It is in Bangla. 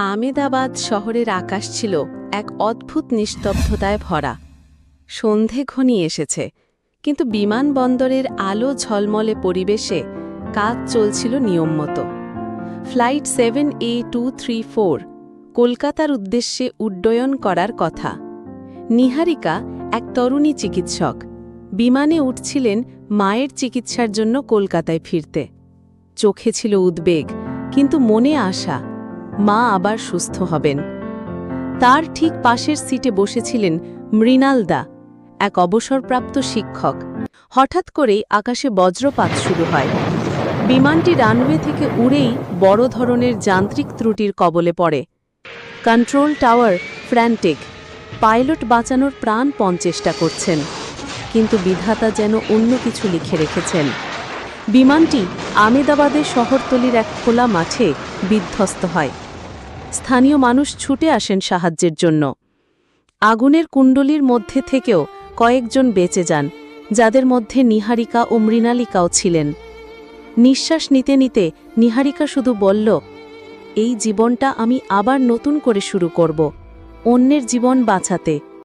আমেদাবাদ শহরের আকাশ ছিল এক অদ্ভুত নিস্তব্ধতায় ভরা। সন্ধে ঘনিয়ে এসেছে, কিন্তু বিমানবন্দরের আলো ঝলমলে পরিবেশে কাজ চলছিল নিয়মমতো। ফ্লাইট 7A234 কলকাতার উদ্দেশ্যে উড্ডয়ন করার কথা। নিহারিকা এক তরুণী চিকিৎসক, বিমানে উঠছিলেন মায়ের চিকিৎসার জন্য কলকাতায় ফিরতে। চোখে ছিল উদ্বেগ, কিন্তু মনে আশা, মা আবার সুস্থ হবেন। তার ঠিক পাশের সিটে বসেছিলেন মৃণাল দা, এক অবসরপ্রাপ্ত শিক্ষক। হঠাৎ করেই আকাশে বজ্রপাত শুরু হয়। বিমানটি রানওয়ে থেকে উড়েই বড় ধরনের যান্ত্রিক ত্রুটির কবলে পড়ে। কন্ট্রোল টাওয়ার ফ্র্যান্টিক, পাইলট বাঁচানোর প্রাণপণ চেষ্টা করছেন, কিন্তু বিধাতা যেন অন্য কিছু লিখে রেখেছেন। বিমানটি আমেদাবাদের শহরতলির এক খোলা মাঠে বিধ্বস্ত হয়। স্থানীয় মানুষ ছুটে আসেন সাহায্যের জন্য। আগুনের কুণ্ডলীর মধ্যে থেকেও কয়েকজন বেঁচে যান, যাদের মধ্যে নিহারিকা ও মৃণালিকাও ছিলেন। নিঃশ্বাস নিতে নিতে নিহারিকা শুধু বলল, এই জীবনটা আমি আবার নতুন করে শুরু করব, অন্যের জীবন বাঁচাতে।